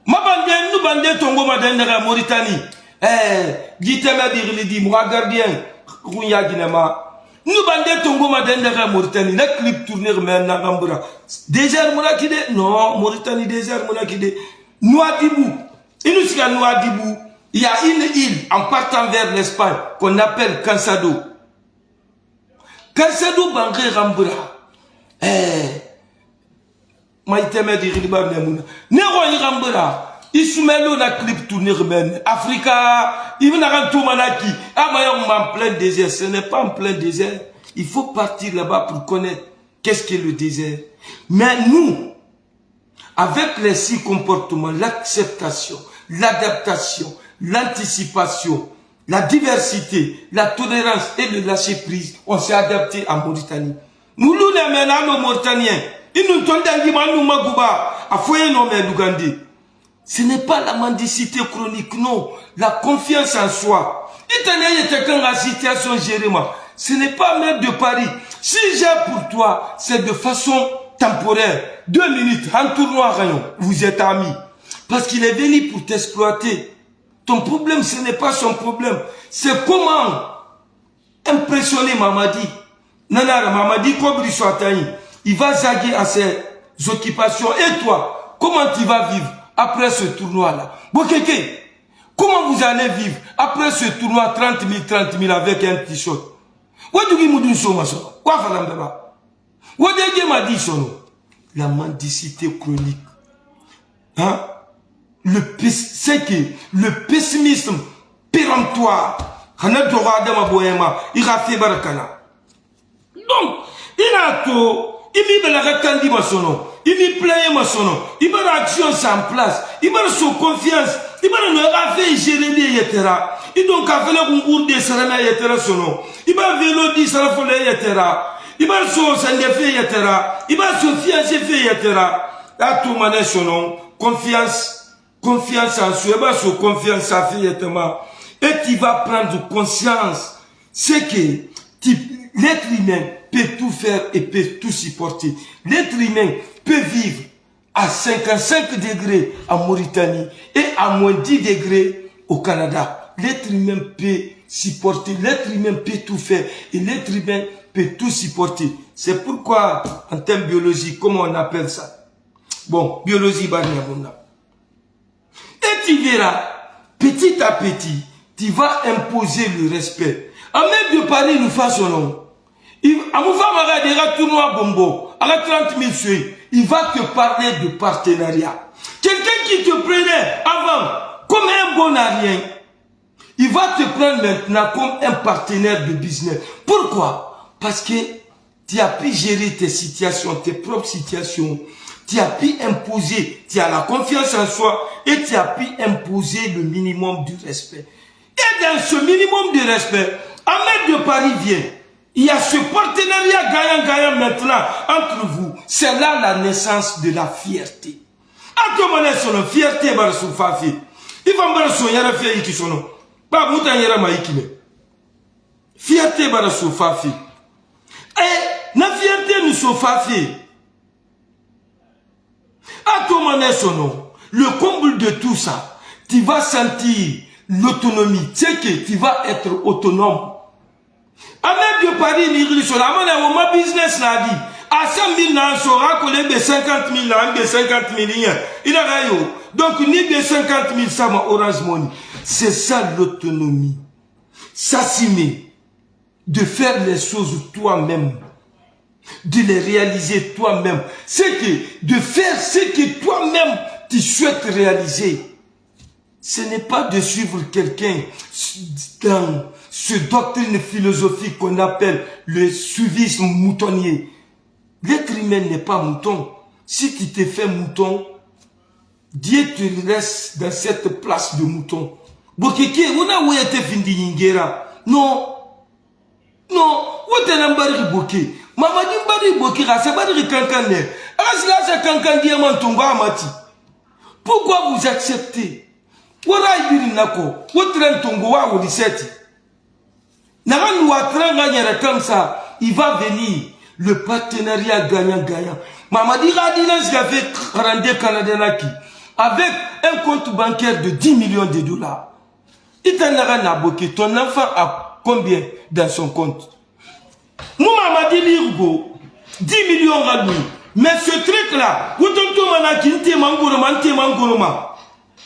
Ma bande, nous bandons Tongo Madendera Mauritanie. Gitema Birlidi, moi gardien, Rouya Guinema. Nous bandons Tongo Madendera Mauritanie. La clip tourner maintenant Gambura. Désert Mourakide? Non, Mauritanie désert Mourakide. Nouadibou. Il nous dit Nouadibou. Il y a une île en partant vers l'Espagne qu'on appelle Cansado. Cansado Bangé Rambura. Maïteme di Riba Memouna. Nero Rambura. Ismaëlo na clip tourné remène. Africa, il vient tout manaki. Ah, mais on en plein désert. Ce n'est pas en plein désert. Il faut partir là-bas pour connaître qu'est-ce qu'est le désert. Mais nous, avec les 6 comportements, l'acceptation, l'adaptation, l'anticipation, la diversité, la tolérance et le lâcher-prise, on s'est adapté en Mauritanie. Nous, les ménages Mauritaniens, ils nous tombent dans le Magouba, à foyer nos Lugandais. Ce n'est pas la mendicité chronique, non. La confiance en soi. Ce n'est pas maire de Paris. Si j'ai pour toi, c'est de façon temporaire. 2 minutes, en tournoi rayon, vous êtes amis. Parce qu'il est venu pour t'exploiter. Ton problème, ce n'est pas son problème. C'est comment impressionner Mamadi. Nanara, Mamadi, Kobri Swatani. Il va zaguer à ses occupations. Et toi, comment tu vas vivre après ce tournoi-là? Bokeke, comment vous allez vivre après ce tournoi 30 000 avec un t-shirt? La mendicité chronique. Hein? C'est que le pessimisme péremptoire. Donc, il a tout. Il y a la rectandie maçonneau. Il y a plein maçonneau. Il y a l'action sans place. Il y a sous confiance. Il y a fait gérer etc. Il y a fait le concours de Sarana etc. sono. Il y a vélo di Sarafole etc. Il y a sous Sandefé etc. Il y a sous fiancé fait etc. À tout mané sono. Confiance en soi. Il y a sous confiance à fait etc. Et tu vas prendre conscience. C'est que l'être humain peut tout faire et peut tout supporter. L'être humain peut vivre à 55 degrés en Mauritanie et à moins 10 degrés au Canada. L'être humain peut supporter, l'être humain peut tout faire et l'être humain peut tout supporter. C'est pourquoi, en termes biologiques, comment on appelle ça? Bon, biologie, et tu verras, petit à petit, tu vas imposer le respect. En même de Paris, nous faisons il va te parler de partenariat. Quelqu'un qui te prenait avant comme un bon à rien, il va te prendre maintenant comme un partenaire de business. Pourquoi? Parce que tu as pu gérer tes situations, tes propres situations. Tu as pu imposer, tu as la confiance en soi et tu as pu imposer le minimum du respect. Et dans ce minimum de respect, Ahmed de Paris vient. Il y a ce partenariat gagnant-gagnant maintenant entre vous. C'est là la naissance de la fierté. Atomane sono fierté bar su fafi. Ivan bar so yara fe iki sono. Ba muta yara ma ikime. Fierté bar su fafi. Et na fierté nous so fafi. Atomane sono. Le comble de tout ça, tu vas sentir l'autonomie. Tu sais que tu vas être autonome. Ahmed de Paris, il sur la monnaie, ma business l'a dit. À 100 000 ans, sera collé de 50 000 ans, de 50 000 il a rayon. Donc, ni de 50 000, ça m'a Orange Money. C'est ça l'autonomie. S'assumer. De faire les choses toi-même. De les réaliser toi-même. C'est que, de faire ce que toi-même tu souhaites réaliser. Ce n'est pas de suivre quelqu'un dans ce doctrine philosophique qu'on appelle le suivisme moutonnier. L'être humain n'est pas mouton. Si tu te fais mouton, Dieu te laisse dans cette place de mouton. Bokeke, on a où était findi yingera. Non. Non. Où est l'ambari boké? Mamadi mbari boké, c'est bari kankane. Asla c'est kankan diamant tonga amati. Pourquoi vous acceptez? Wara ibiri nako, wotren tongo wa odiseti. Naran watran gagnera comme ça, il va venir le partenariat gagnant-gagnant. Mamadi Radinans qui a fait 42 Canadiens avec un compte bancaire de 10 millions de dollars. Itanara Naboke, ton enfant a combien dans son compte? Moi, Mamadi Lirgo, 10 millions à lui. Mais ce truc-là,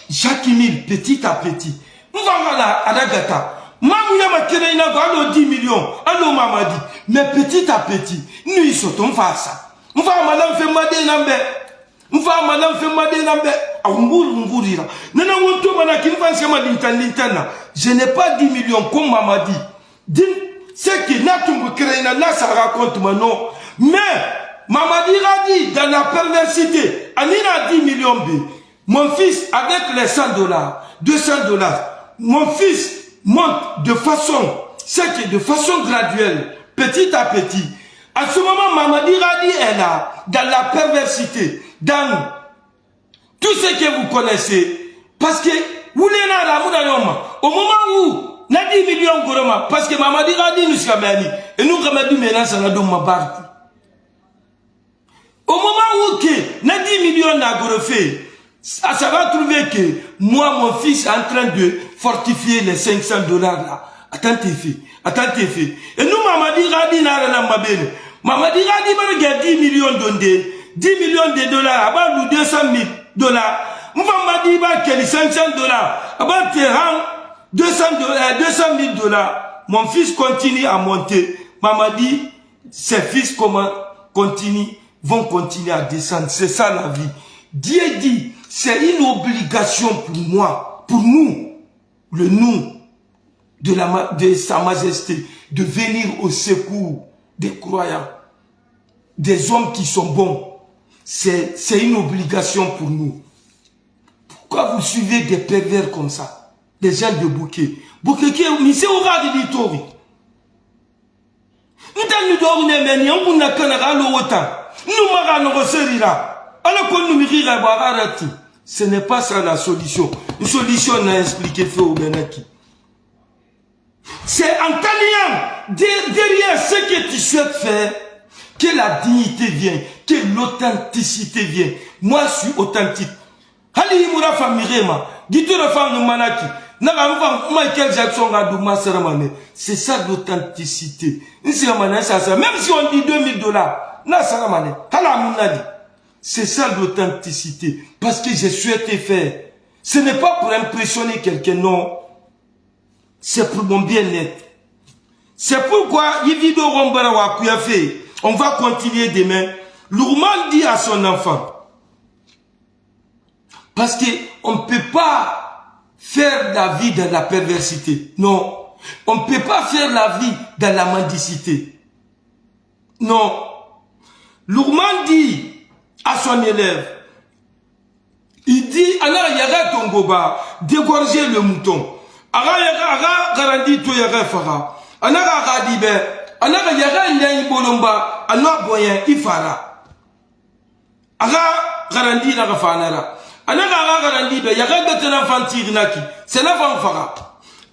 chaque mille, petit à petit, M'vangala adagata. Mamouya ma kereina allo 10 millions, allo mamadi. Mais petit à petit, nous y sautons face. M'va madame fait madé nambe. M'va madame fait madé nambe. Ngurira. Nana wonto manaki m'fanse ma lintana. Je n'ai pas 10 millions comme mamadi. C'est que Natumbu kereina là ça raconte mon nom. Mais mamadi a dit dans la perversité, Anina 10 millions B. Mon fils avec les $100, $200, mon fils monte de façon, c'est que de façon graduelle, petit à petit. À ce moment, Mamadi Radi est là, dans la perversité, dans tout ce que vous connaissez. Parce que, vous l'avez là, au moment où, n'a 10 millions de parce que Mamadi Radi nous sommes et nous avons dit maintenant, ça n'a pas de au moment où, n'a 10 millions de fait, ça va trouver que moi, mon fils est en train de fortifier les $500 là. Attendez, fait. Et nous, Mamadi Radi n'a rien à m'abonner. Mamadi Radi va 10 millions de 10 millions de dollars, about nous $200,000. Mamadi va qu'il $500, about 200,000 $. Mon fils continue à monter. Mamadi, ses fils vont continuer à descendre. C'est ça la vie. Dieu dit, c'est une obligation pour moi, pour nous, le nous de sa majesté, de venir au secours des croyants, des hommes qui sont bons. C'est une obligation pour nous. Pourquoi vous suivez des pervers comme ça? Des gens de bouquet. Bouquet qui est, c'est au ras de l'itouri. Nous avons dit, nous ce n'est pas ça la solution. Une solution, on a expliqué fait au Benaki. C'est en t'alliant derrière ce que tu souhaites faire que la dignité vient, que l'authenticité vient. Moi, je suis authentique. Hali Moura Famirema, dis-tu le femme de Manaki, Michael Jackson a douma Saramane. C'est ça l'authenticité. Même si on dit $2,000, na Saramane, Hala Mounadi. C'est ça l'authenticité. Parce que j'ai souhaité faire. Ce n'est pas pour impressionner quelqu'un, non. C'est pour mon bien-être. C'est pourquoi, Yivido Rombarawa fait. On va continuer demain. Lourman dit à son enfant. Parce qu'on ne peut pas faire la vie dans la perversité. Non. On ne peut pas faire la vie dans la mendicité. Non. Lourman dit à son élève, il dit, alors il y a Tongoba, dégorger le mouton. Alors il y a garanti tout, il y a Fara. Alors il y a Nyaï Bolomba, alors Boyen, il fera. Alors garanti la Fanara. Alors garanti, il y a un enfant Tirinaki, c'est l'enfant Fara.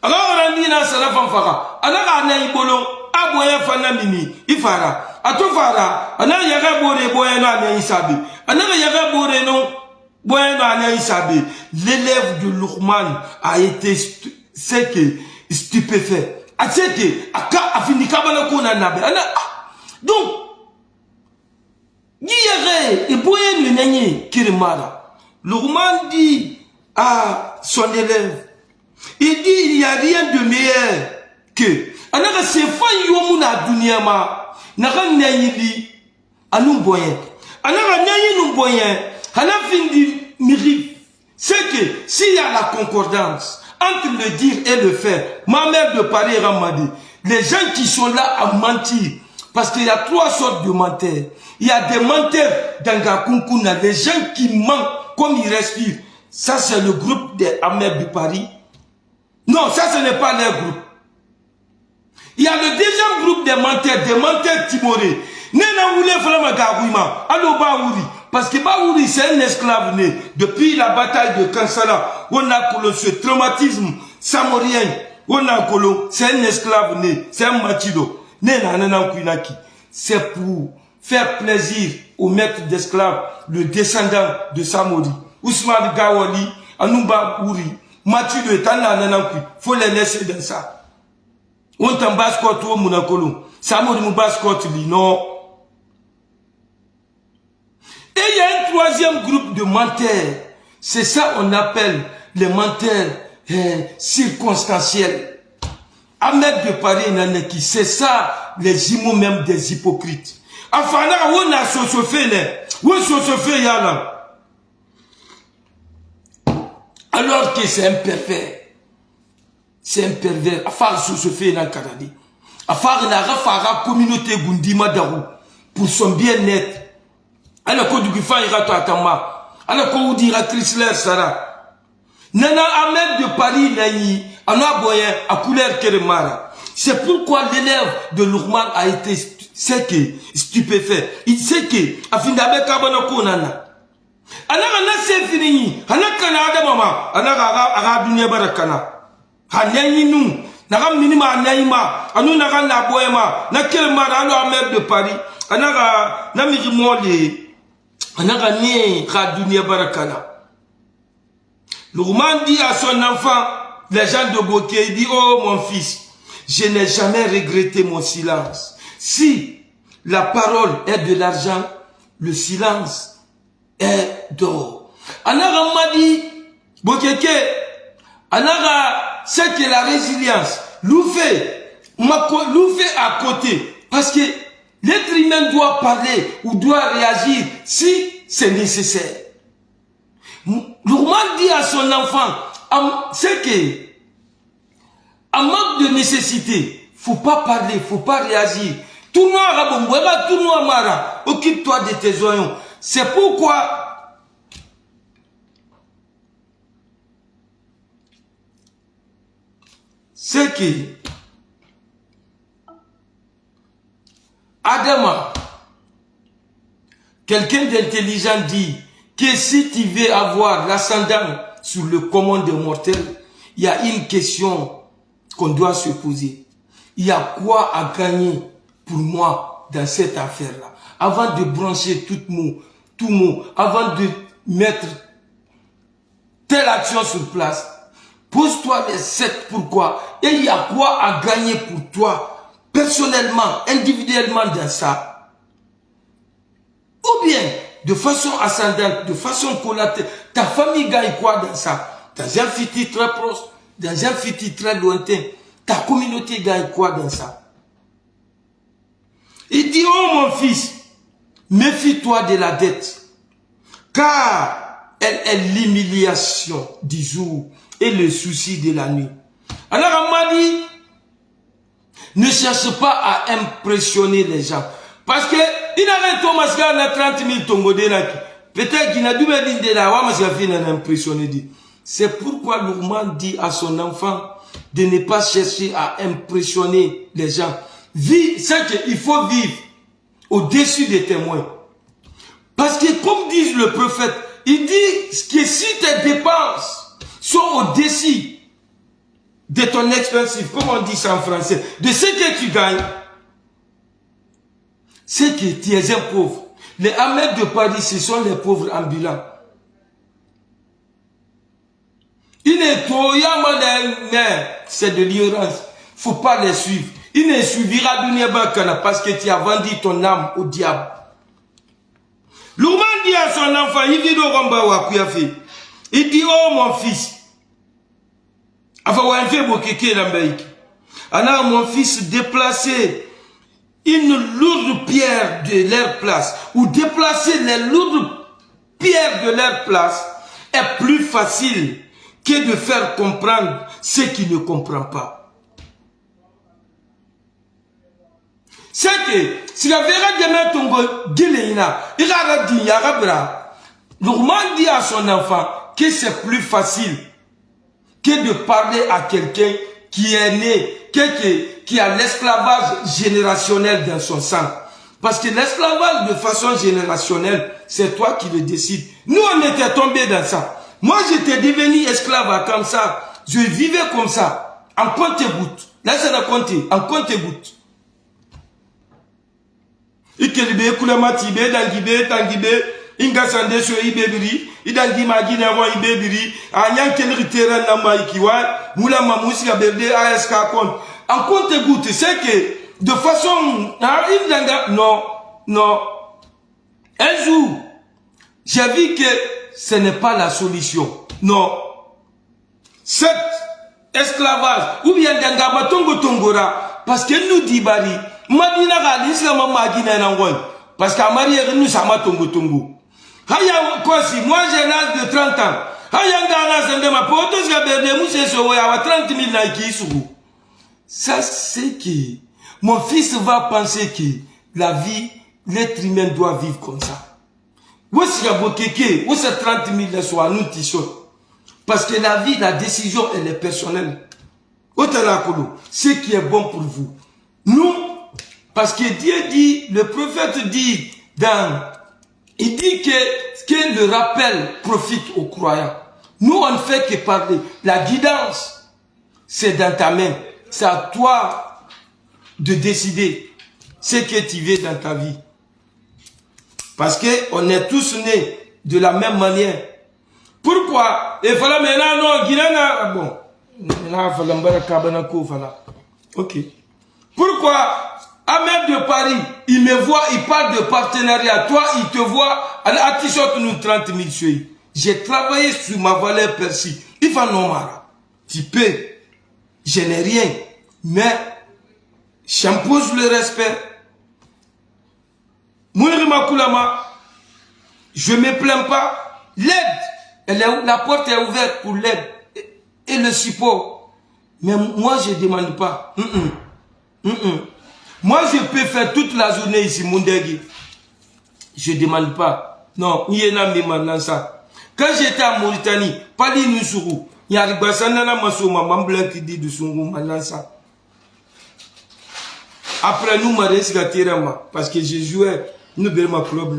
Alors garanti, c'est l'enfant Fara. Alors Nyaï Bolom, Aboyen Fanamini, il fera. Atofara, ana yaga bore boyeno anya isabe. Ana yaga bore no boyeno anya isabe. L'élève de Lourman a été stupéfait. A ce que aka afinika bana kona nabe. Ana donc yere et boyeno nanye kirimara. Lourman dit à son élève, il dit il n'y a rien de meilleur que ana se fa yomuna dunyama. Naka nayili anu boyen anaka nayinu boyen hana findi miri. C'est que s'il y a la concordance entre le dire et le faire, ma mère de Paris Ramadi, les gens qui sont là à mentir, parce qu'il y a 3 sortes de menteurs. Il y a des menteurs dans Gakunkuna, des gens qui mentent comme ils respirent. Ça c'est le groupe des Amers de Paris. Non, ça ce n'est pas leur groupe. Il y a le deuxième groupe des menteurs timorés. Nena Oulé Flama Gagouima, Allo Baouri. Parce que Baouri, c'est un esclave né. Depuis la bataille de Kansala, on a connu ce traumatisme samorien. On a connu, c'est un esclave né. C'est un machido. Nena Nana Kouinaki. C'est pour faire plaisir au maître d'esclaves, le descendant de Samori. Ousmane Gawali, Anouba Ouri. Machido et Tana Nana Kouy. Faut les laisser dans ça. On t'en basse-cote au Mounakolo. Ça m'a dit basse-cote, non. Et il y a un troisième groupe de menteurs. C'est ça qu'on appelle les menteurs circonstanciel. Ahmed de Paris Naneki, c'est ça les imos même des hypocrites. Afana où na sosofé où sosofé yala. Alors que c'est un pervers. C'est un pervers. Afar sosofé na Canada. Afar na rafara communauté Gundima Darou pour son bien-être. Alors que du Gifa ira to atama. Alors qu'on dira Chrysler Sarah. Nana Ahmed de Paris Nayi, Anna Boyen, à couleur Keremara. C'est pourquoi l'élève de Lourman a été stupéfait. Il sait que, Afindabe Kabanoko Nana. Anna c'est fini. Anna Kanada Mama. Anna Aradunia Barakana. Hanyayi nous. Nara minima Anyaïma. Anu Nara Naboyema. Na Keremara, Anna Ahmed de Paris. Anna Namirimole. Anna Nye Radunia Barakana. Lourman dit à son enfant, les gens de Bokeh, il dit, oh mon fils, je n'ai jamais regretté mon silence. Si la parole est de l'argent, le silence est d'or. Anara m'a dit, Bokeke, Anara, c'est que la résilience, l'oufé à côté, parce que l'être humain doit parler ou doit réagir si c'est nécessaire. Lourman dit à son enfant, c'est que, en manque de nécessité, faut pas parler, faut pas réagir. Tournoi Rabomboura, tournoi Mara, occupe-toi de tes oignons. C'est pourquoi, c'est que, Adama, quelqu'un d'intelligent dit, que si tu veux avoir l'ascendant sur le commun des mortels, il y a une question qu'on doit se poser. Il y a quoi à gagner pour moi dans cette affaire-là? Avant de brancher tout mot, avant de mettre telle action sur place, pose-toi les 7 pourquoi. Et il y a quoi à gagner pour toi, personnellement, individuellement dans ça? Ou bien, de façon ascendante, de façon collatérale, ta famille gagne quoi dans ça? Dans un futur très proche, dans un futur très lointain, ta communauté gagne quoi dans ça? Il dit, oh mon fils, méfie-toi de la dette, car elle est l'humiliation du jour et le souci de la nuit. Alors on m'a dit, ne cherche pas à impressionner les gens. Parce que, il a Thomas Gall à 30 000 tongo de la peut-être qu'il n'a dû me dire de la wa, mais impressionné. C'est pourquoi Lourman dit à son enfant de ne pas chercher à impressionner les gens. C'est qu'il faut vivre au-dessus des témoins. Parce que, comme dit le prophète, il dit que si tes dépenses sont au-dessus de ton expensive, comme on dit ça en français, de ce que tu gagnes, c'est que tu es un pauvre. Les Ahmed de Paris, ce sont les pauvres ambulants. C'est de l'ignorance. Il ne faut pas les suivre. Il ne suivra Dunia Bakana parce que tu as vendu ton âme au diable. Lourman dit à son enfant, il dit, oh mon fils, mon fils, déplacer une lourde pierre de leur place, ou déplacer les lourdes pierres de leur place, est plus facile que de faire comprendre ce qui ne comprend pas. C'est que, si la verra demain ton guiléina, il a dit, Yarabra, Lourman dit à son enfant que c'est plus facile que de parler à quelqu'un qui est né, qui a l'esclavage générationnel dans son sang. Parce que l'esclavage de façon générationnelle, c'est toi qui le décides. Nous, on était tombés dans ça. Moi, j'étais devenu esclave comme ça. Je vivais comme ça, en compte-gouttes. Laissez-le compter, en compte-gouttes. Ikelibe kulamatibe dangibe tangibe inga sande so ibebiri idangi magina wa ibebiri anyan kelritera namba ikiwa mula mamusi ya berde ASK compte en compte-gouttes. C'est que de façon non un jour j'ai vu que ce n'est pas la solution. Non, cette esclavage, ou bien d'engama tongo tongora, parce que nous dit bari, madina gali, c'est ma magina n'angoy, parce qu'à marier nous sama tongo tongo. Haya quoi si, moi j'ai l'âge de 30 ans, haya ngana sende ma potos gaberde, mousse sowe, awa 30 000 naiki sougou. Ça c'est que, mon fils va penser que la vie, l'être humain doit vivre comme ça. Où est-ce qu'il y a beau kéké, où c'est 30 000 soit nous t-shirt. Parce que la vie, la décision, elle est personnelle. Ce qui est bon pour vous. Nous, parce que Dieu dit, le prophète dit, il dit que le rappel profite aux croyants. Nous, on ne fait que parler. La guidance, c'est dans ta main. C'est à toi de décider ce que tu veux dans ta vie. Parce qu'on est tous nés de la même manière. Pourquoi? Et voilà maintenant, non, Guinana, bon. Ok. Pourquoi? Ahmed de Paris, il me voit, il parle de partenariat. Toi, il te voit, à t-shirt nous 30 000 chouilles. J'ai travaillé sur ma valeur persil. Il va non mara. Tu peux. Je n'ai rien. Mais, j'impose le respect. Mounirima Koulama, je ne me plains pas. L'aide, la porte est ouverte pour l'aide et le support. Mais moi, je ne demande pas. Moi, je peux faire toute la journée ici, Mundegi. Je ne demande pas. Non, quand j'étais en Mauritanie, Pali Nusuru, il y a des Bassanana Masoma, Mamblan qui dit de Sungu Malansa. Après nous, parce que je jouais, nous ma club,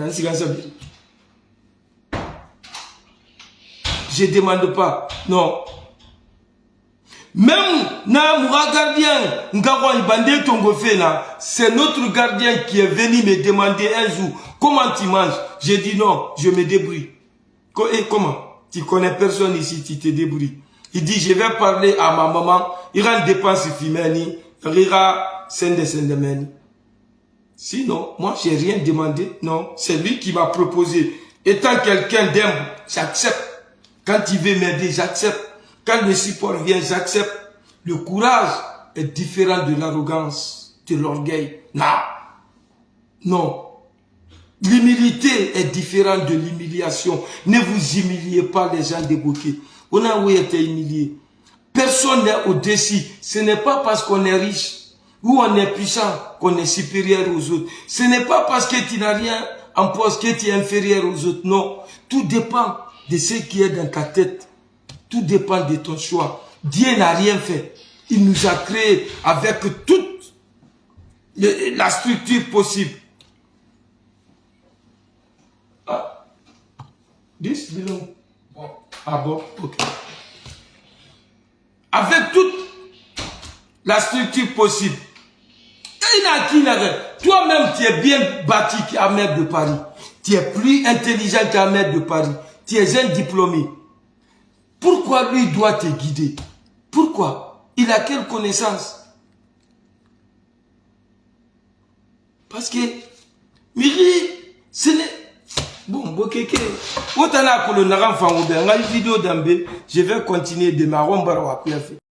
je ne demande pas. Non. Même mon gardien, c'est notre gardien qui est venu me demander un jour comment tu manges. J'ai dit non, je me débrouille. Et comment? Tu connais personne ici, tu te débrouilles. Il dit je vais parler à ma maman, il rend dépense fimeni, rira sende meni. Sinon, moi j'ai rien demandé. Non, c'est lui qui m'a proposé. Étant quelqu'un d'humble, j'accepte. Quand il veut m'aider, j'accepte. Quand le support vient, j'accepte. Le courage est différent de l'arrogance, de l'orgueil. Non. Non. L'humilité est différente de l'humiliation. Ne vous humiliez pas les gens débouqués. On a où été humilié. Personne n'est au-dessus. Ce n'est pas parce qu'on est riche ou on est puissant qu'on est supérieur aux autres. Ce n'est pas parce que tu n'as rien en poste que tu es inférieur aux autres. Non. Tout dépend de ce qui est dans ta tête. Tout dépend de ton choix. Dieu n'a rien fait. Il nous a créés avec toute la structure possible. Ah. 10 millions. Ah bon, ok. Avec toute la structure possible. Toi-même, tu es bien bâti qu'Ahmed de Paris. Tu es plus intelligent qu'Ahmed de Paris. Tu es un diplômé. Pourquoi lui doit te guider? Pourquoi? Il a quelle connaissance? Parce que, Miri, ce n'est... Bon, Bokeke, autant là que le Naran Fangoube, on a une vidéo d'Ambé, je vais continuer de ma romba.